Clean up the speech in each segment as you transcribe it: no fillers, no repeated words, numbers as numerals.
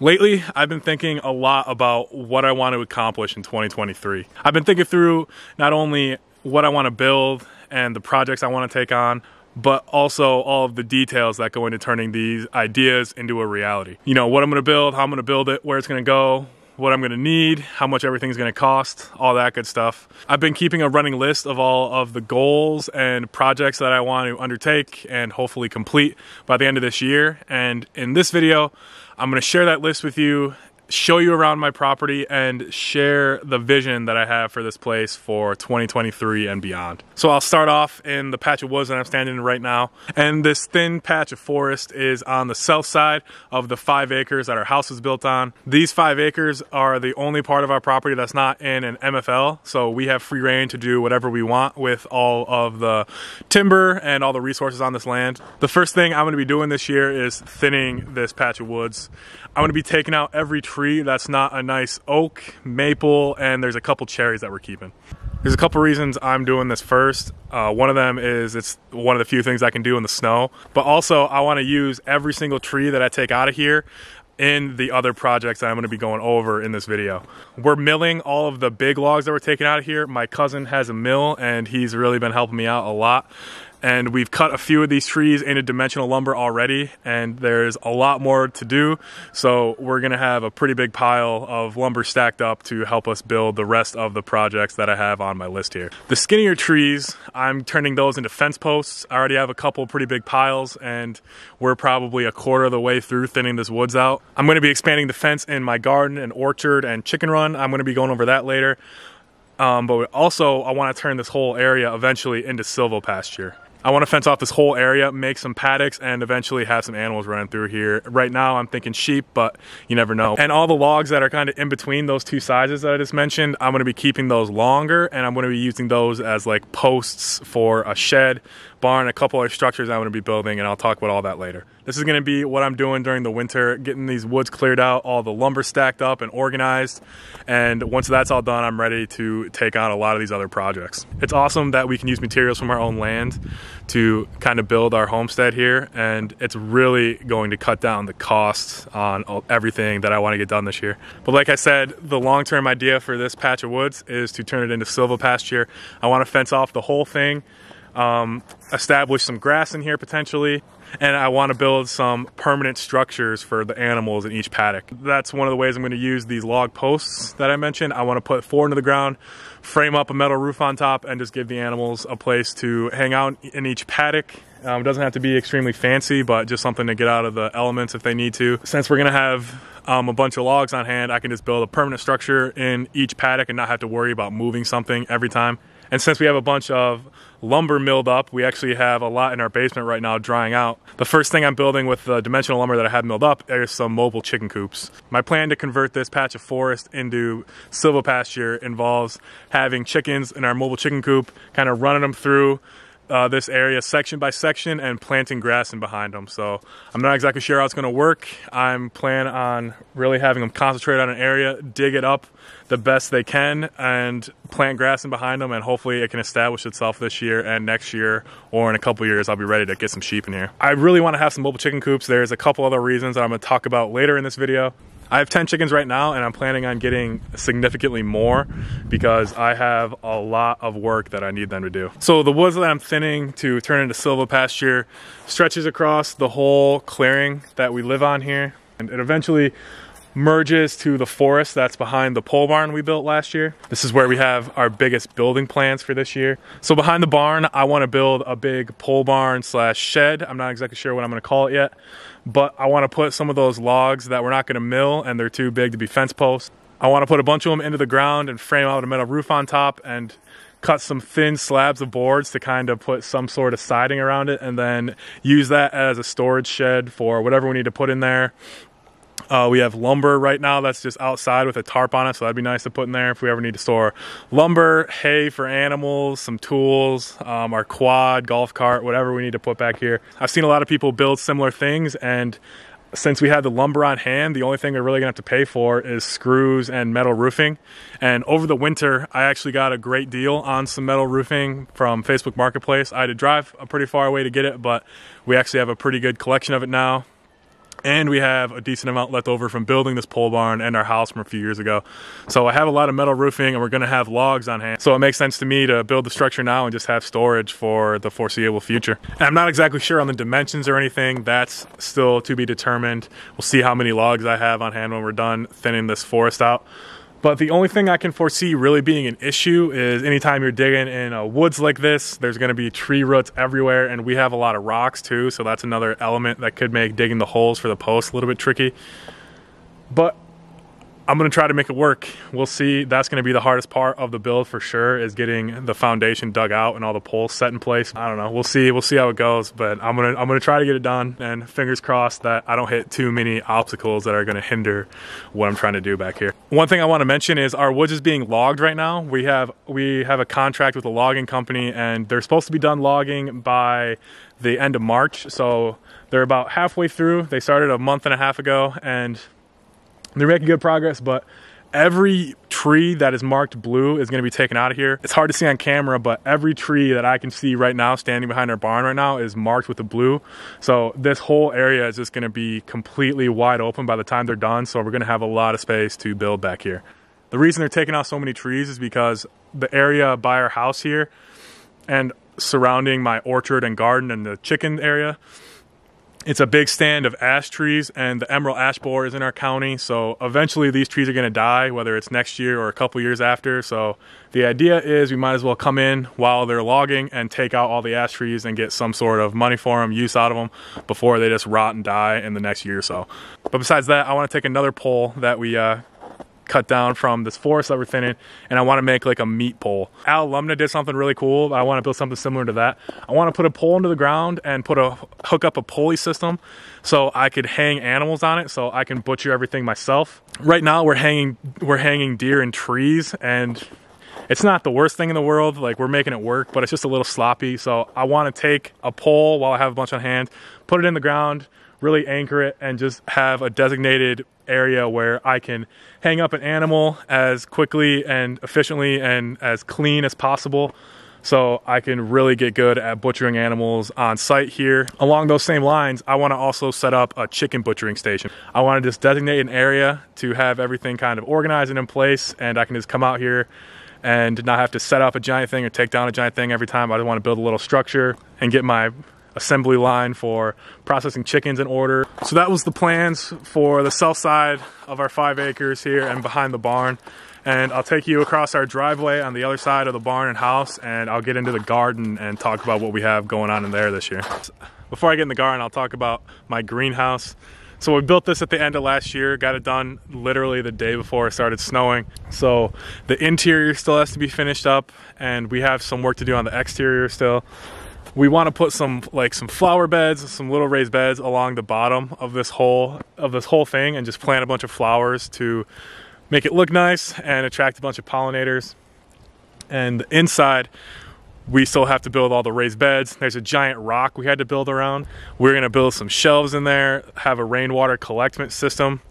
Lately, I've been thinking a lot about what I want to accomplish in 2023. I've been thinking through not only what I want to build and the projects I want to take on, but also all of the details that go into turning these ideas into a reality. You know, what I'm going to build, how I'm going to build it, where it's going to go, what I'm going to need, how much everything's going to cost, all that good stuff. I've been keeping a running list of all of the goals and projects that I want to undertake and hopefully complete by the end of this year. And in this video, I'm going to share that list with you, show you around my property, and share the vision that I have for this place for 2023 and beyond. So I'll start off in the patch of woods that I'm standing in right now. And this thin patch of forest is on the south side of the 5 acres that our house is built on. These 5 acres are the only part of our property that's not in an MFL, so we have free reign to do whatever we want with all of the timber and all the resources on this land. The first thing I'm going to be doing this year is thinning this patch of woods. I'm going to be taking out every tree that's not a nice oak, maple, and there's a couple cherries that we're keeping. There's a couple reasons I'm doing this first. One of them is it's one of the few things I can do in the snow, but also I want to use every single tree that I take out of here in the other projects that I'm going to be going over in this video. We're milling all of the big logs that we're taking out of here. My cousin has a mill and he's really been helping me out a lot. And we've cut a few of these trees into dimensional lumber already, and there's a lot more to do. So we're gonna have a pretty big pile of lumber stacked up to help us build the rest of the projects that I have on my list here. The skinnier trees, I'm turning those into fence posts. I already have a couple pretty big piles, and we're probably a quarter of the way through thinning this woods out. I'm gonna be expanding the fence in my garden and orchard and chicken run. I'm gonna be going over that later. But also, I wanna turn this whole area eventually into silvopasture. I want to fence off this whole area, make some paddocks, and eventually have some animals running through here. Right now I'm thinking sheep, but you never know. And all the logs that are kind of in between those two sizes that I just mentioned, I'm going to be keeping those longer, and I'm going to be using those as like posts for a shed, barn, a couple other structures I'm going to be building, and I'll talk about all that later. This is going to be what I'm doing during the winter, getting these woods cleared out, all the lumber stacked up and organized, and once that's all done, I'm ready to take on a lot of these other projects. It's awesome that we can use materials from our own land to kind of build our homestead here, and it's really going to cut down the costs on everything that I want to get done this year. But like I said, the long-term idea for this patch of woods is to turn it into silvopasture. I want to fence off the whole thing, establish some grass in here potentially, and I want to build some permanent structures for the animals in each paddock. That's one of the ways I'm going to use these log posts that I mentioned. I want to put 4 into the ground, frame up a metal roof on top, and just give the animals a place to hang out in each paddock. It doesn't have to be extremely fancy, but just something to get out of the elements if they need to. Since we're going to have a bunch of logs on hand, I can just build a permanent structure in each paddock and not have to worry about moving something every time. And since we have a bunch of lumber milled up, we actually have a lot in our basement right now drying out. The first thing I'm building with the dimensional lumber that I have milled up are some mobile chicken coops. My plan to convert this patch of forest into silvopasture involves having chickens in our mobile chicken coop, kind of running them through this area section by section and planting grass in behind them. So I'm not exactly sure how it's going to work. I'm planning on really having them concentrate on an area, dig it up the best they can, and plant grass in behind them, and hopefully it can establish itself this year and next year, or in a couple years I'll be ready to get some sheep in here. I really want to have some mobile chicken coops. There's a couple other reasons that I'm going to talk about later in this video. I have 10 chickens right now, and I'm planning on getting significantly more because I have a lot of work that I need them to do. So the woods that I'm thinning to turn into silvopasture stretches across the whole clearing that we live on here, and it eventually merges to the forest that's behind the pole barn we built last year. This is where we have our biggest building plans for this year. So behind the barn, I want to build a big pole barn slash shed. I'm not exactly sure what I'm going to call it yet, but I want to put some of those logs that we're not going to mill and they're too big to be fence posts. I want to put a bunch of them into the ground and frame out a metal roof on top and cut some thin slabs of boards to kind of put some sort of siding around it, and then use that as a storage shed for whatever we need to put in there. We have lumber right now that's just outside with a tarp on it, so that'd be nice to put in there if we ever need to store lumber, hay for animals, some tools, our quad, golf cart, whatever we need to put back here. I've seen a lot of people build similar things, and since we had the lumber on hand, the only thing we're really gonna have to pay for is screws and metal roofing. And over the winter, I actually got a great deal on some metal roofing from Facebook Marketplace. I had to drive a pretty far away to get it, but we actually have a pretty good collection of it now. And we have a decent amount left over from building this pole barn and our house from a few years ago. So I have a lot of metal roofing, and we're gonna have logs on hand. So it makes sense to me to build the structure now and just have storage for the foreseeable future. And I'm not exactly sure on the dimensions or anything. That's still to be determined. We'll see how many logs I have on hand when we're done thinning this forest out. But the only thing I can foresee really being an issue is anytime you're digging in woods like this, there's gonna be tree roots everywhere, and we have a lot of rocks too, so that's another element that could make digging the holes for the posts a little bit tricky. But I'm gonna try to make it work. We'll see. That's gonna be the hardest part of the build for sure, is getting the foundation dug out and all the poles set in place. I don't know, we'll see how it goes, but I'm gonna try to get it done, and fingers crossed that I don't hit too many obstacles that are gonna hinder what I'm trying to do back here. One thing I wanna mention is our woods is being logged right now. We have a contract with a logging company, and they're supposed to be done logging by the end of March, so they're about halfway through. They started a month and a half ago, and they're making good progress, but every tree that is marked blue is gonna be taken out of here. It's hard to see on camera, but every tree that I can see right now standing behind our barn right now is marked with the blue. So this whole area is just gonna be completely wide open by the time they're done, so we're gonna have a lot of space to build back here. The reason they're taking out so many trees is because the area by our house here and surrounding my orchard and garden and the chicken area, it's a big stand of ash trees, and the emerald ash borer is in our county, so eventually these trees are going to die, whether it's next year or a couple years after. So the idea is we might as well come in while they're logging and take out all the ash trees and get some sort of money for them, use out of them, before they just rot and die in the next year or so. But besides that, I want to take another pole that we cut down from this forest that we're thinning, and I want to make like a meat pole. Al Alumna did something really cool. I want to build something similar to that. I want to put a pole into the ground and hook up a pulley system so I could hang animals on it, so I can butcher everything myself. Right now we're hanging deer in trees, and it's not the worst thing in the world. Like, we're making it work, but it's just a little sloppy. So I want to take a pole while I have a bunch on hand, put it in the ground, really anchor it, and just have a designated area where I can hang up an animal as quickly and efficiently and as clean as possible, so I can really get good at butchering animals on site here. Along those same lines, I want to also set up a chicken butchering station. I want to just designate an area to have everything kind of organized and in place, and I can just come out here and not have to set up a giant thing or take down a giant thing every time. I just want to build a little structure and get my assembly line for processing chickens in order. So that was the plans for the south side of our 5 acres here and behind the barn. And I'll take you across our driveway on the other side of the barn and house, and I'll get into the garden and talk about what we have going on in there this year. Before I get in the garden, I'll talk about my greenhouse. So we built this at the end of last year, got it done literally the day before it started snowing. So the interior still has to be finished up, and we have some work to do on the exterior still. We want to put some flower beds, some little raised beds along the bottom of this whole thing, and just plant a bunch of flowers to make it look nice and attract a bunch of pollinators. And inside, we still have to build all the raised beds. There's a giant rock we had to build around. We're gonna build some shelves in there, have a rainwater collectment system,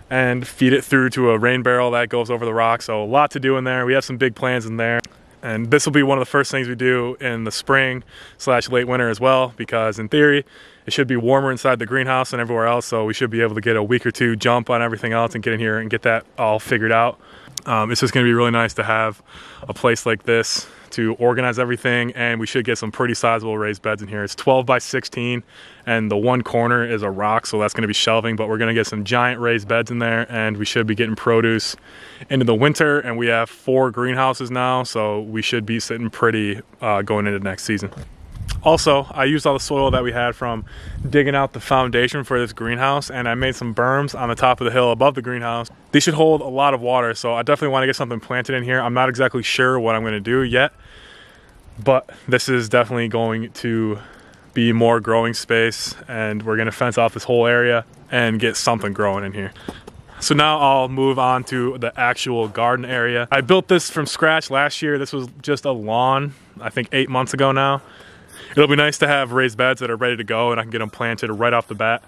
and feed it through to a rain barrel that goes over the rock. So a lot to do in there. We have some big plans in there. And this will be one of the first things we do in the spring / late winter as well, because in theory, it should be warmer inside the greenhouse than everywhere else. So we should be able to get a week or two jump on everything else and get in here and get that all figured out. It's just gonna be really nice to have a place like this to organize everything, and we should get some pretty sizable raised beds in here. It's 12 by 16, and the one corner is a rock, so that's gonna be shelving, but we're gonna get some giant raised beds in there, and we should be getting produce into the winter. And we have 4 greenhouses now, so we should be sitting pretty going into next season. Also, I used all the soil that we had from digging out the foundation for this greenhouse, and I made some berms on the top of the hill above the greenhouse. These should hold a lot of water, so I definitely want to get something planted in here. I'm not exactly sure what I'm going to do yet, but this is definitely going to be more growing space, and we're going to fence off this whole area and get something growing in here. So now I'll move on to the actual garden area. I built this from scratch last year. This was just a lawn, I think 8 months ago now. It'll be nice to have raised beds that are ready to go, and I can get them planted right off the bat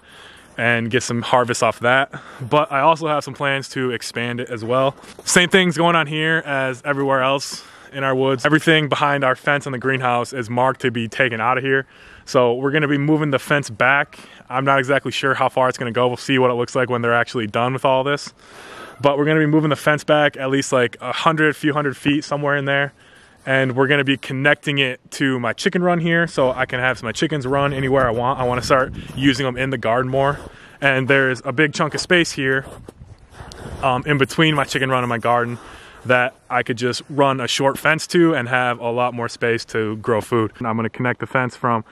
and get some harvest off that. But I also have some plans to expand it as well. Same things going on here as everywhere else in our woods. Everything behind our fence on the greenhouse is marked to be taken out of here. So we're gonna be moving the fence back. I'm not exactly sure how far it's gonna go. We'll see what it looks like when they're actually done with all this. But we're gonna be moving the fence back at least like a few hundred feet, somewhere in there. And we're gonna be connecting it to my chicken run here, so I can have my chickens run anywhere I want. I wanna start using them in the garden more. And there's a big chunk of space here in between my chicken run and my garden that I could just run a short fence to and have a lot more space to grow food. And I'm gonna connect the fence from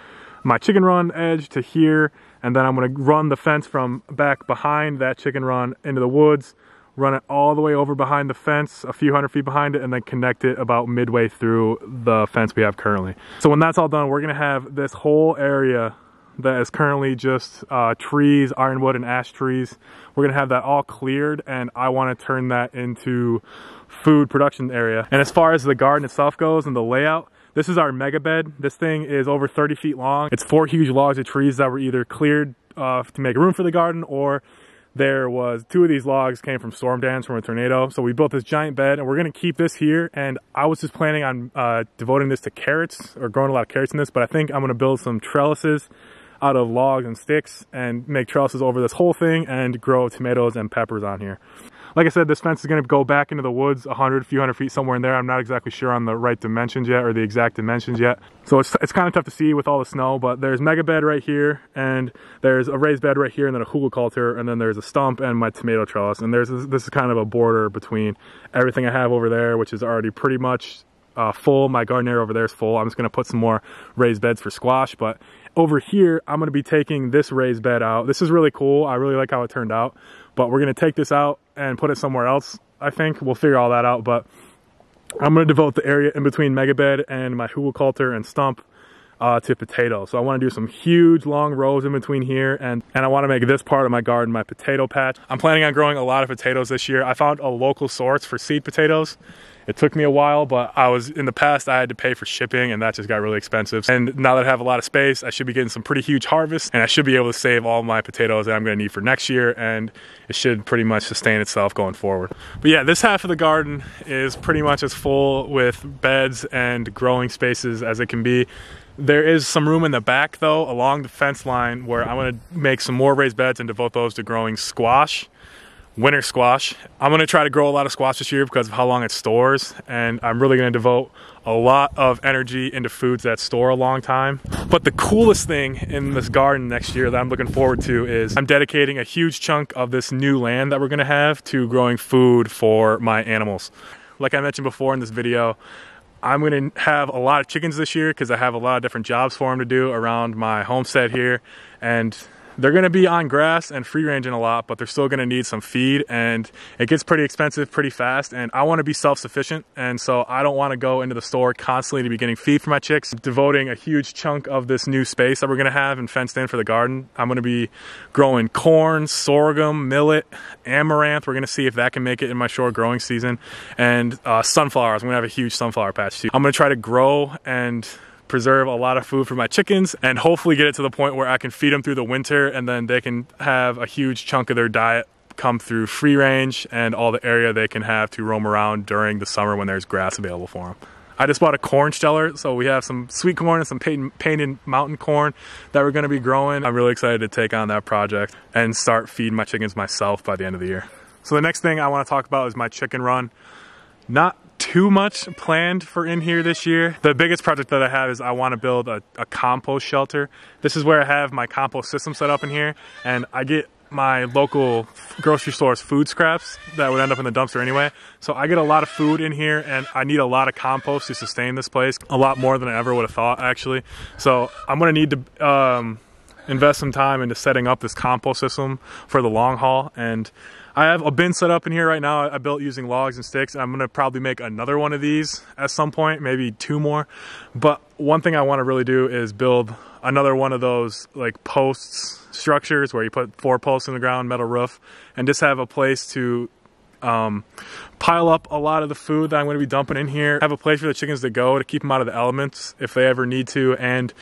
my chicken run edge to here, and then I'm gonna run the fence from back behind that chicken run into the woods, run it all the way over behind the fence, a few hundred feet behind it, and then connect it about midway through the fence we have currently. So when that's all done, we're gonna have this whole area that is currently just trees, ironwood and ash trees. We're gonna have that all cleared, and I wanna turn that into food production area. And as far as the garden itself goes and the layout, this is our mega bed. This thing is over 30 feet long. It's 4 huge logs of trees that were either cleared to make room for the garden, or there was 2 of these logs came from storm damage from a tornado. So we built this giant bed, and we're gonna keep this here. And I was just planning on devoting this to carrots, or growing a lot of carrots in this, but I think I'm gonna build some trellises out of logs and sticks and make trellises over this whole thing and grow tomatoes and peppers on here. Like I said, this fence is gonna go back into the woods a few hundred feet, somewhere in there. I'm not exactly sure on the right dimensions yet, or the exact dimensions yet. So it's kind of tough to see with all the snow, but there's mega bed right here, and there's a raised bed right here, and then a hugelkultur, and then there's a stump and my tomato trellis. And this is kind of a border between everything I have over there, which is already pretty much full. My garden area over there is full. I'm just gonna put some more raised beds for squash, but over here, I'm gonna be taking this raised bed out. This is really cool. I really like how it turned out, but we're gonna take this out and put it somewhere else. I think we'll figure all that out, but I'm gonna devote the area in between mega bed and my hugelkultur and stump to potato. So I want to do some huge long rows in between here, and I want to make this part of my garden my potato patch. I'm planning on growing a lot of potatoes this year. I found a local source for seed potatoes. It took me a while, but in the past I had to pay for shipping, and that just got really expensive. And now that I have a lot of space, I should be getting some pretty huge harvests, and I should be able to save all my potatoes that I'm gonna need for next year, and it should pretty much sustain itself going forward. But yeah, this half of the garden is pretty much as full with beds and growing spaces as it can be. There is some room in the back though, along the fence line, where I'm gonna make some more raised beds and devote those to growing squash. Winter squash. I'm gonna try to grow a lot of squash this year because of how long it stores, and I'm really gonna devote a lot of energy into foods that store a long time. But the coolest thing in this garden next year that I'm looking forward to is I'm dedicating a huge chunk of this new land that we're gonna have to growing food for my animals. Like I mentioned before in this video, I'm gonna have a lot of chickens this year because I have a lot of different jobs for them to do around my homestead here, and they're gonna be on grass and free ranging a lot, but they're still gonna need some feed, and it gets pretty expensive pretty fast, and I wanna be self-sufficient, and so I don't wanna go into the store constantly to be getting feed for my chicks. Devoting a huge chunk of this new space that we're gonna have and fenced in for the garden, I'm gonna be growing corn, sorghum, millet, amaranth. We're gonna see if that can make it in my short growing season, and sunflowers. I'm gonna have a huge sunflower patch too. I'm gonna try to grow and preserve a lot of food for my chickens, and hopefully get it to the point where I can feed them through the winter, and then they can have a huge chunk of their diet come through free range and all the area they can have to roam around during the summer when there's grass available for them. I just bought a corn steller, so we have some sweet corn and some painted mountain corn that we're gonna be growing. I'm really excited to take on that project and start feeding my chickens myself by the end of the year. So the next thing I wanna talk about is my chicken run. Not too much planned for in here this year. The biggest project that I have is I want to build a compost shelter. This is where I have my compost system set up in here, and I get my local grocery store's food scraps that would end up in the dumpster anyway. So I get a lot of food in here, and I need a lot of compost to sustain this place. A lot more than I ever would have thought, actually. So I'm gonna need to invest some time into setting up this compost system for the long haul, and I have a bin set up in here right now. I built using logs and sticks. I'm gonna probably make another one of these at some point, maybe 2 more. But one thing I wanna really do is build another one of those like posts structures where you put 4 posts in the ground, metal roof, and just have a place to pile up a lot of the food that I'm gonna be dumping in here. Have a place for the chickens to go to keep them out of the elements if they ever need to. And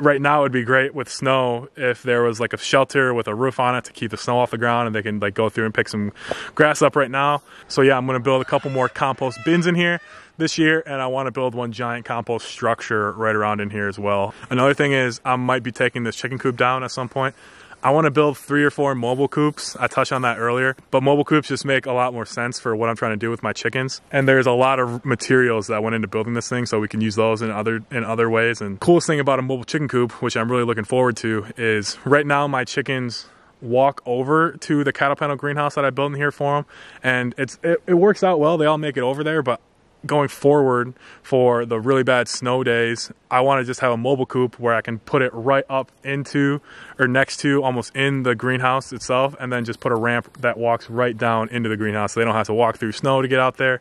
right now it would be great with snow if there was like a shelter with a roof on it to keep the snow off the ground, and they can like go through and pick some grass up right now. So yeah, I'm gonna build a couple more compost bins in here this year, and I want to build one giant compost structure right around in here as well. Another thing is I might be taking this chicken coop down at some point. I want to build 3 or 4 mobile coops. I touched on that earlier, but mobile coops just make a lot more sense for what I'm trying to do with my chickens. And there's a lot of materials that went into building this thing, so we can use those in other ways. And coolest thing about a mobile chicken coop, which I'm really looking forward to, is right now my chickens walk over to the cattle panel greenhouse that I built in here for them, and it works out well. They all make it over there, but going forward for the really bad snow days, I want to just have a mobile coop where I can put it right up into or next to, almost in the greenhouse itself, and then just put a ramp that walks right down into the greenhouse so they don't have to walk through snow to get out there.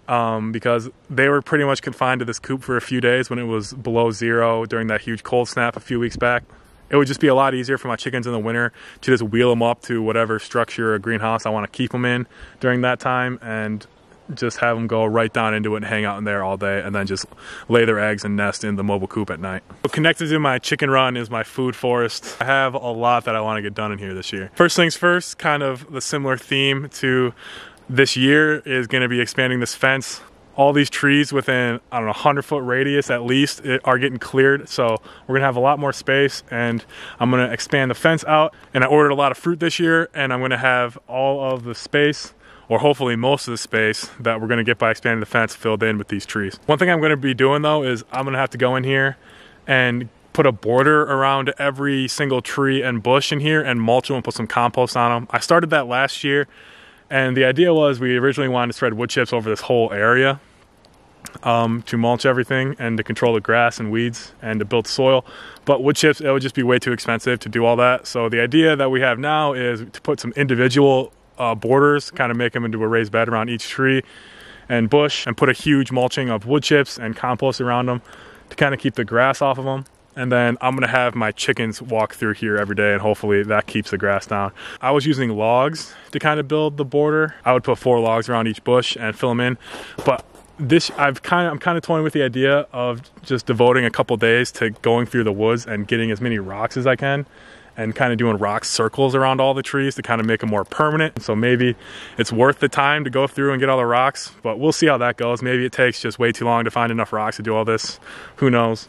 Because they were pretty much confined to this coop for a few days when it was below 0 during that huge cold snap a few weeks back. It would just be a lot easier for my chickens in the winter to just wheel them up to whatever structure or greenhouse I want to keep them in during that time, and just have them go right down into it and hang out in there all day, and then just lay their eggs and nest in the mobile coop at night. Connected to my chicken run is my food forest. I have a lot that I want to get done in here this year. First things first, kind of the similar theme to this year, is going to be expanding this fence. All these trees within, I don't know, 100-foot radius at least are getting cleared, so we're gonna have a lot more space, and I'm gonna expand the fence out. And I ordered a lot of fruit this year, and I'm gonna have all of the space, or hopefully most of the space that we're gonna get by expanding the fence, filled in with these trees. One thing I'm gonna be doing though is I'm gonna have to go in here and put a border around every single tree and bush in here and mulch them and put some compost on them. I started that last year, and the idea was we originally wanted to spread wood chips over this whole area to mulch everything and to control the grass and weeds and to build soil. But wood chips, it would just be way too expensive to do all that. So the idea that we have now is to put some individual borders, kind of make them into a raised bed around each tree and bush, and put a huge mulching of wood chips and compost around them to kind of keep the grass off of them. And then I'm gonna have my chickens walk through here every day, and hopefully that keeps the grass down. I was using logs to kind of build the border. I would put 4 logs around each bush and fill them in. But this, I'm kind of toying with the idea of just devoting a couple days to going through the woods and getting as many rocks as I can, and kind of doing rock circles around all the trees to kind of make them more permanent. So maybe it's worth the time to go through and get all the rocks, but we'll see how that goes. Maybe it takes just way too long to find enough rocks to do all this. Who knows?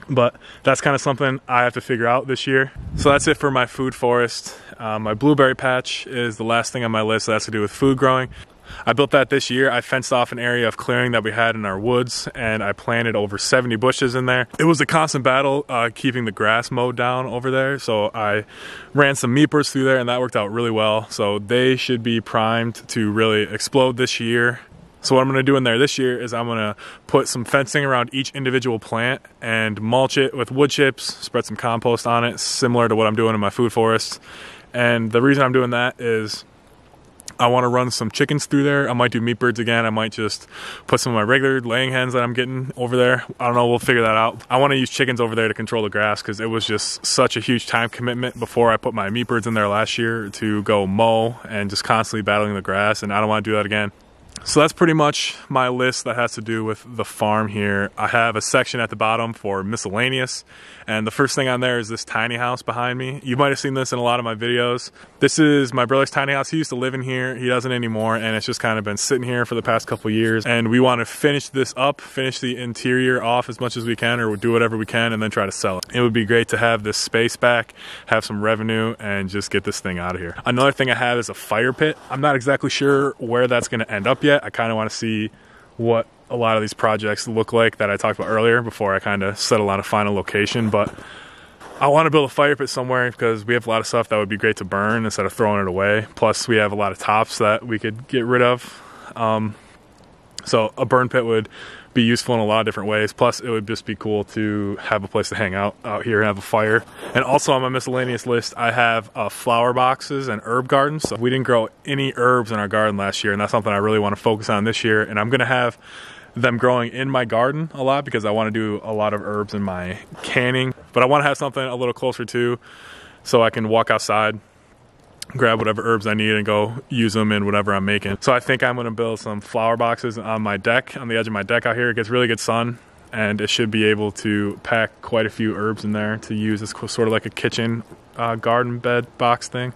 But that's kind of something I have to figure out this year. So that's it for my food forest. My blueberry patch is the last thing on my list that has to do with food growing. I built that this year. I fenced off an area of clearing that we had in our woods, and I planted over 70 bushes in there. It was a constant battle keeping the grass mowed down over there, so I ran some meepers through there, and that worked out really well. So they should be primed to really explode this year. So what I'm going to do in there this year is I'm going to put some fencing around each individual plant and mulch it with wood chips, spread some compost on it, similar to what I'm doing in my food forest. And the reason I'm doing that is I want to run some chickens through there. I might do meat birds again. I might just put some of my regular laying hens that I'm getting over there. I don't know, we'll figure that out. I want to use chickens over there to control the grass, because it was just such a huge time commitment before I put my meat birds in there last year to go mow and just constantly battling the grass, and I don't want to do that again. So that's pretty much my list that has to do with the farm here. I have a section at the bottom for miscellaneous, and the first thing on there is this tiny house behind me. You might have seen this in a lot of my videos. This is my brother's tiny house. He used to live in here. He doesn't anymore, and it's just kind of been sitting here for the past couple years. And we want to finish this up, finish the interior off as much as we can, or we'll do whatever we can, and then try to sell it. It would be great to have this space back, have some revenue, and just get this thing out of here. Another thing I have is a fire pit. I'm not exactly sure where that's going to end up yet. I kind of want to see what a lot of these projects look like that I talked about earlier before I kind of settle on a final location. But I want to build a fire pit somewhere, because we have a lot of stuff that would be great to burn instead of throwing it away. Plus we have a lot of tops that we could get rid of. So a burn pit would be useful in a lot of different ways. Plus it would just be cool to have a place to hang out here and have a fire. And also on my miscellaneous list, I have flower boxes and herb gardens. So we didn't grow any herbs in our garden last year, and that's something I really want to focus on this year. And I'm gonna have them growing in my garden a lot, because I want to do a lot of herbs in my canning. But I want to have something a little closer to, so I can walk outside, grab whatever herbs I need, and go use them in whatever I'm making. So I think I'm going to build some flower boxes on my deck, on the edge of my deck out here. It gets really good sun, and it should be able to pack quite a few herbs in there to use as sort of like a kitchen garden bed box thing.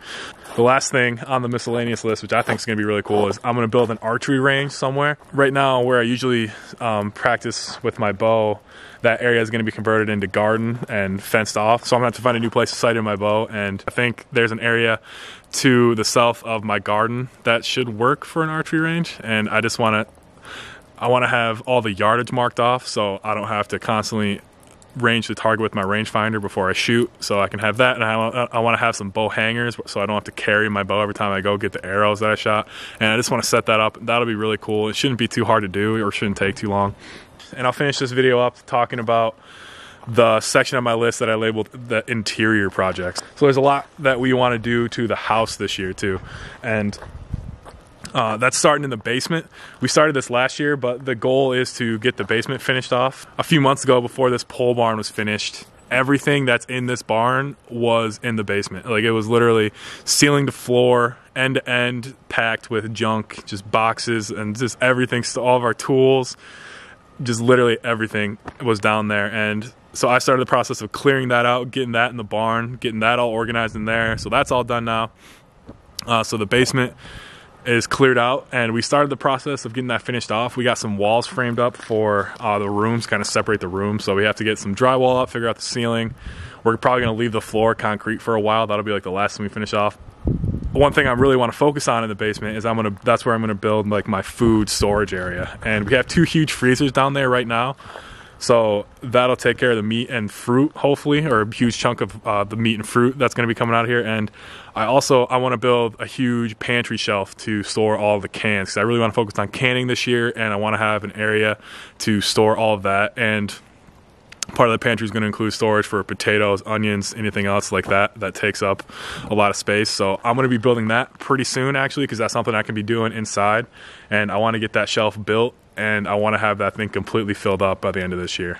The last thing on the miscellaneous list, which I think is going to be really cool, is I'm going to build an archery range somewhere. Right now, where I usually practice with my bow, that area is going to be converted into garden and fenced off. So I'm going to have to find a new place to sight in my bow. And I think there's an area to the south of my garden that should work for an archery range. And I just want to have all the yardage marked off so I don't have to constantly range the target with my rangefinder before I shoot, so I can have that. And I want to have some bow hangers so I don't have to carry my bow every time I go get the arrows that I shot. And I just want to set that up. That'll be really cool. It shouldn't be too hard to do, or shouldn't take too long. And I'll finish this video up talking about the section of my list that I labeled the interior projects. So there's a lot that we want to do to the house this year too, and that's starting in the basement. We started this last year, but the goal is to get the basement finished off. A few months ago, before this pole barn was finished, everything that's in this barn was in the basement. Like, it was literally ceiling to floor, end to end, packed with junk, just boxes and just everything. So all of our tools, just literally everything was down there. And so I started the process of clearing that out, getting that in the barn, getting that all organized in there. So that's all done now. So the basement is cleared out, and we started the process of getting that finished off. We got some walls framed up for the rooms, kind of separate the rooms. So we have to get some drywall up, figure out the ceiling. We're probably going to leave the floor concrete for a while. That'll be like the last thing we finish off. One thing I really want to focus on in the basement is that's where I'm going to build like my food storage area. And we have 2 huge freezers down there right now. So that'll take care of the meat and fruit, hopefully, or a huge chunk of the meat and fruit that's going to be coming out of here. And I want to build a huge pantry shelf to store all of the cans, because I really want to focus on canning this year, and I want to have an area to store all of that. And part of the pantry is going to include storage for potatoes, onions, anything else like that takes up a lot of space. So I'm going to be building that pretty soon, actually, because that's something I can be doing inside. And I want to get that shelf built, and I want to have that thing completely filled up by the end of this year.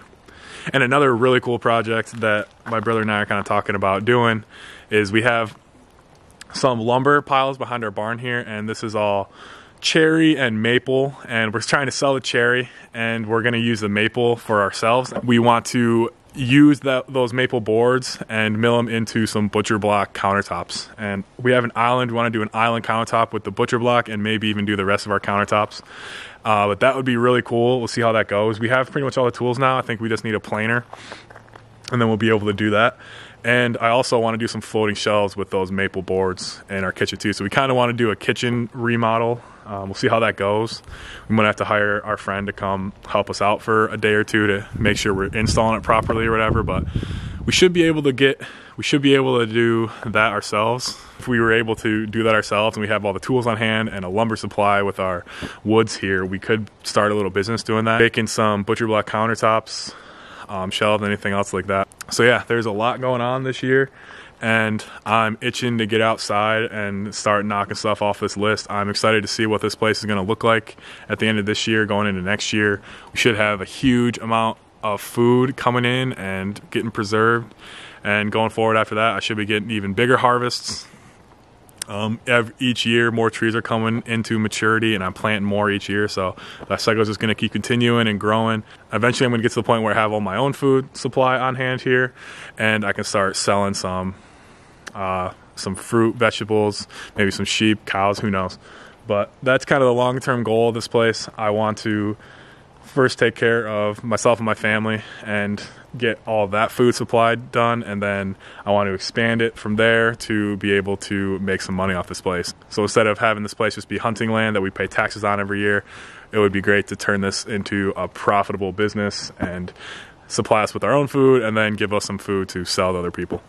And another really cool project that my brother and I are kind of talking about doing is we have some lumber piles behind our barn here, and this is all cherry and maple, and we're trying to sell the cherry, and we're going to use the maple for ourselves. We want to use those maple boards and mill them into some butcher block countertops. And we have an island. We want to do an island countertop with the butcher block, and maybe even do the rest of our countertops. But that would be really cool. We'll see how that goes. We have pretty much all the tools now. I think we just need a planer, and then we'll be able to do that. And I also want to do some floating shelves with those maple boards in our kitchen too. So we kind of want to do a kitchen remodel. We'll see how that goes. We might have to hire our friend to come help us out for a day or two to make sure we're installing it properly or whatever. But we should be able to do that ourselves. If we were able to do that ourselves, and we have all the tools on hand and a lumber supply with our woods here, we could start a little business doing that. Making some butcher block countertops, shelves, anything else like that. So yeah, there's a lot going on this year, and I'm itching to get outside and start knocking stuff off this list. I'm excited to see what this place is going to look like at the end of this year, going into next year. We should have a huge amount of food coming in and getting preserved, and going forward after that, I should be getting even bigger harvests. Each year more trees are coming into maturity, and I'm planting more each year, so that cycle is just going to keep continuing and growing. Eventually I'm going to get to the point where I have all my own food supply on hand here, and I can start selling some fruit, vegetables, maybe some sheep, cows, who knows. But that's kind of the long-term goal of this place. I want to first take care of myself and my family and get all of that food supply done, and then I want to expand it from there to be able to make some money off this place. So instead of having this place just be hunting land that we pay taxes on every year, it would be great to turn this into a profitable business and supply us with our own food, and then give us some food to sell to other people.